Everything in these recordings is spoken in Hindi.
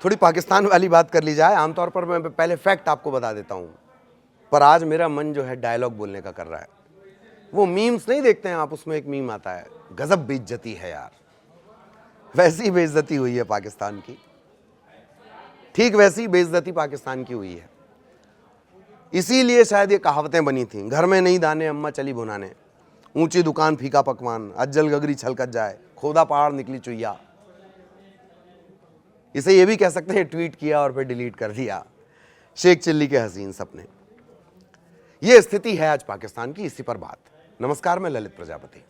थोड़ी पाकिस्तान वाली बात कर ली जाए। आमतौर पर मैं पहले फैक्ट आपको बता देता हूं, पर आज मेरा मन जो है डायलॉग बोलने का कर रहा है। वो मीम्स नहीं देखते हैं आप, उसमें एक मीम आता है, गजब बेइज्जती है यार। वैसी बेइज्जती हुई है पाकिस्तान की, ठीक वैसी बेइज्जती पाकिस्तान की हुई है। इसीलिए शायद ये कहावतें बनी थी, घर में नहीं दाने अम्मा चली भुनाने, ऊंची दुकान फीका पकवान, अज्जल गगरी छलकत जाए, खोदा पहाड़ निकली चुईया। इसे ये भी कह सकते हैं ट्वीट किया और फिर डिलीट कर दिया, शेख चिल्ली के हसीन सपने। ये स्थिति है आज पाकिस्तान की, इसी पर बात। नमस्कार, मैं ललित प्रजापति।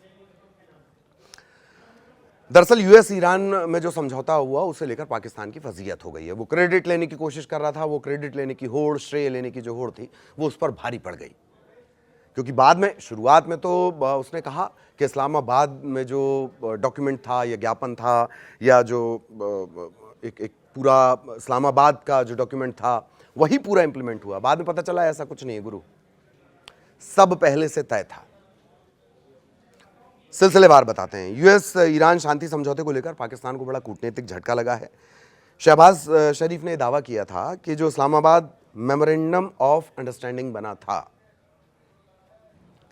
दरअसल यूएस ईरान में जो समझौता हुआ उसे लेकर पाकिस्तान की फजीयत हो गई है। वो क्रेडिट लेने की कोशिश कर रहा था, वो क्रेडिट लेने की होड़, श्रेय लेने की जो होड़ थी वो उस पर भारी पड़ गई। क्योंकि बाद में, शुरुआत में तो उसने कहा कि इस्लामाबाद में जो डॉक्यूमेंट था या ज्ञापन था या जो एक पूरा इस्लामाबाद का जो डॉक्यूमेंट था वही पूरा इंप्लीमेंट हुआ। बाद में पता चला ऐसा कुछ नहीं है गुरु, सब पहले से तय था। सिलसिलेवार बताते हैं। यूएस ईरान शांति समझौते को लेकर पाकिस्तान को बड़ा कूटनीतिक झटका लगा है। शहबाज शरीफ ने दावा किया था कि जो इस्लामाबाद मेमोरेंडम ऑफ अंडरस्टैंडिंग बना था,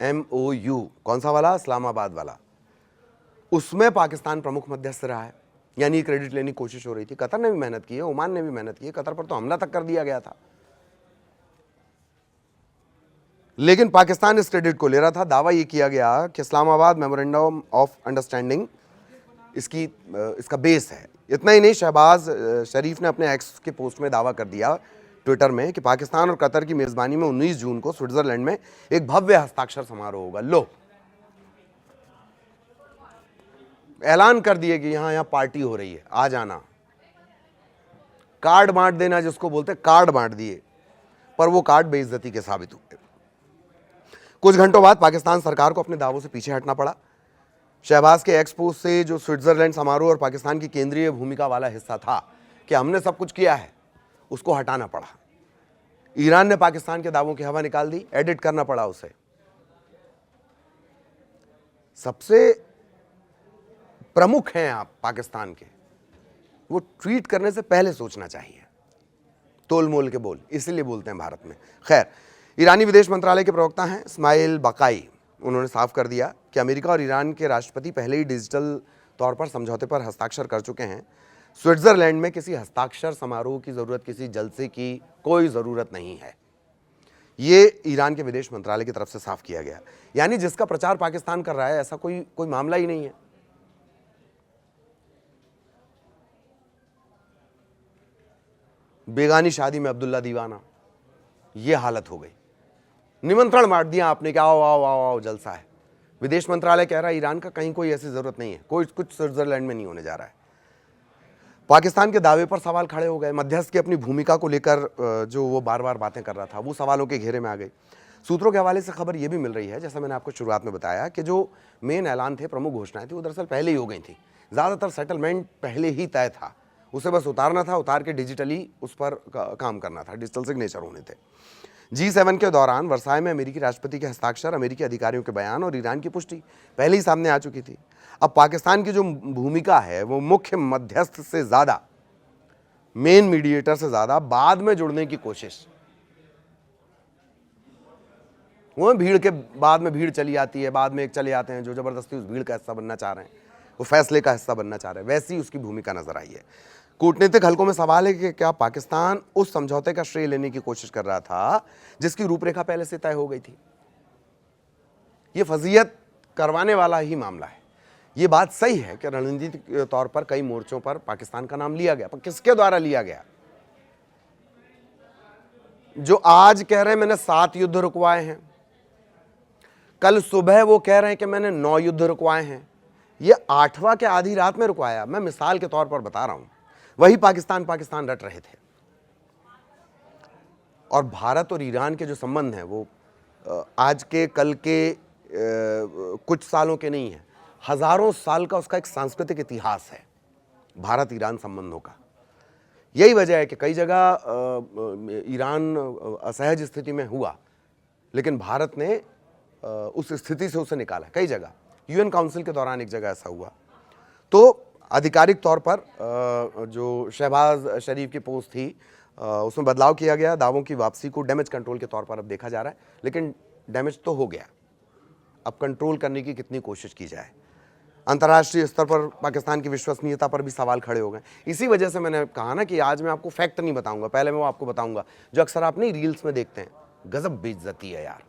MOU, कौन सा वाला? इस्लामाबाद वाला, उसमें पाकिस्तान प्रमुख मध्यस्थ रहा है। यानी क्रेडिट लेने की कोशिश हो रही थी। कतर ने भी मेहनत की है, ओमान ने भी मेहनत की है, कतर पर तो हमला तक कर दिया गया था, लेकिन पाकिस्तान इस क्रेडिट को ले रहा था। दावा यह किया गया कि इस्लामाबाद मेमोरेंडम ऑफ अंडरस्टैंडिंग इसका बेस है। इतना ही नहीं, शहबाज शरीफ ने अपने एक्स के पोस्ट में दावा कर दिया ट्विटर में कि पाकिस्तान और कतर की मेजबानी में 19 जून को स्विट्जरलैंड में एक भव्य हस्ताक्षर समारोह होगा। लो, ऐलान कर दिए कि यहां पार्टी हो रही है, आ जाना। कार्ड बांट देना जिसको बोलते, कार्ड बांट दिए, पर वो कार्ड बेइज्जती के साबित हुए। कुछ घंटों बाद पाकिस्तान सरकार को अपने दावों से पीछे हटना पड़ा। शहबाज के एक्सपोज से जो स्विट्जरलैंड समारोह और पाकिस्तान की केंद्रीय भूमिका वाला हिस्सा था कि हमने सब कुछ किया है, उसको हटाना पड़ा। ईरान ने पाकिस्तान के दावों की हवा निकाल दी, एडिट करना पड़ा उसे। सबसे प्रमुख हैं आप पाकिस्तान के, वो ट्वीट करने से पहले सोचना चाहिए, तोल मोल के बोल, इसीलिए बोलते हैं भारत में। खैर, ईरानी विदेश मंत्रालय के प्रवक्ता हैं इस्माइल बाकाई, उन्होंने साफ कर दिया कि अमेरिका और ईरान के राष्ट्रपति पहले ही डिजिटल तौर पर समझौते पर हस्ताक्षर कर चुके हैं। स्विट्जरलैंड में किसी हस्ताक्षर समारोह की जरूरत, किसी जलसे की कोई जरूरत नहीं है। ये ईरान के विदेश मंत्रालय की तरफ से साफ किया गया। यानी जिसका प्रचार पाकिस्तान कर रहा है, ऐसा कोई मामला ही नहीं है। बेगानी शादी में अब्दुल्ला दीवाना, ये हालत हो गई। निमंत्रण बांट दिया आपने कि आओ आओ आओ आओ, जलसा है। विदेश मंत्रालय कह रहा है ईरान का कहीं कोई ऐसी जरूरत नहीं है, कोई कुछ स्विट्जरलैंड में नहीं होने जा रहा है। पाकिस्तान के दावे पर सवाल खड़े हो गए। मध्यस्थ की अपनी भूमिका को लेकर जो वो बार बार बातें कर रहा था, वो सवालों के घेरे में आ गई। सूत्रों के हवाले से खबर यह भी मिल रही है, जैसा मैंने आपको शुरुआत में बताया, कि जो मेन ऐलान थे, प्रमुख घोषणाएं थी, वो दरअसल पहले ही हो गई थी। ज़्यादातर सेटलमेंट पहले ही तय था, उसे बस उतारना था, उतार के डिजिटली उस पर काम करना था, डिजिटल सिग्नेचर होने थे। G7 के दौरान वर्साय में अमेरिकी राष्ट्रपति के हस्ताक्षर, अमेरिकी अधिकारियों के बयान और ईरान की पुष्टि पहले ही सामने आ चुकी थी। अब पाकिस्तान की जो भूमिका है वो मुख्य मध्यस्थ से ज़्यादा, मेन मीडिएटर से ज़्यादा बाद में जुड़ने की कोशिश। वो भीड़ के बाद में भीड़ चली आती है, बाद में एक चले आते हैं जो ज़बरदस्ती उस भीड़ का हिस्सा बनना चाह रहे हैं, वो फैसले का हिस्सा बनना चाह रहे हैं। वैसी उसकी भूमिका नजर आई है। कूटनीतिक हलकों में सवाल है कि क्या पाकिस्तान उस समझौते का श्रेय लेने की कोशिश कर रहा था जिसकी रूपरेखा पहले से तय हो गई थी। यह फजीयत करवाने वाला ही मामला है। यह बात सही है कि रणनीतिक तौर पर कई मोर्चों पर पाकिस्तान का नाम लिया गया, पर किसके द्वारा लिया गया? जो आज कह रहे हैं मैंने 7 युद्ध रुकवाए हैं, कल सुबह वो कह रहे हैं कि मैंने 9 युद्ध रुकवाए हैं, ये 8वां के आधी रात में रुकवाया। मैं मिसाल के तौर पर बता रहा हूं, वही पाकिस्तान रट रहे थे। और भारत और ईरान के जो संबंध हैं वो आज के कल के कुछ सालों के नहीं है, हजारों साल का उसका एक सांस्कृतिक इतिहास है भारत ईरान संबंधों का। यही वजह है कि कई जगह ईरान असहज स्थिति में हुआ, लेकिन भारत ने उस स्थिति से उसे निकाला। कई जगह यूएन काउंसिल के दौरान एक जगह ऐसा हुआ। तो आधिकारिक तौर पर जो शहबाज शरीफ की पोस्ट थी उसमें बदलाव किया गया, दावों की वापसी को डैमेज कंट्रोल के तौर पर अब देखा जा रहा है, लेकिन डैमेज तो हो गया, अब कंट्रोल करने की कितनी कोशिश की जाए। अंतर्राष्ट्रीय स्तर पर पाकिस्तान की विश्वसनीयता पर भी सवाल खड़े हो गए। इसी वजह से मैंने कहा ना कि आज मैं आपको फैक्ट नहीं बताऊंगा, पहले मैं वो आपको बताऊंगा जो अक्सर आप नहीं रील्स में देखते हैं, गजब बेइज्जती है यार।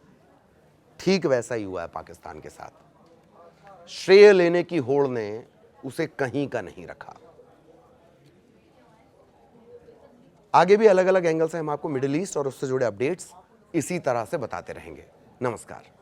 ठीक वैसा ही हुआ है पाकिस्तान के साथ। श्रेय लेने की होड़ ने उसे कहीं का नहीं रखा। आगे भी अलग अलग एंगल से हम आपको मिडिल ईस्ट और उससे जुड़े अपडेट्स इसी तरह से बताते रहेंगे। नमस्कार।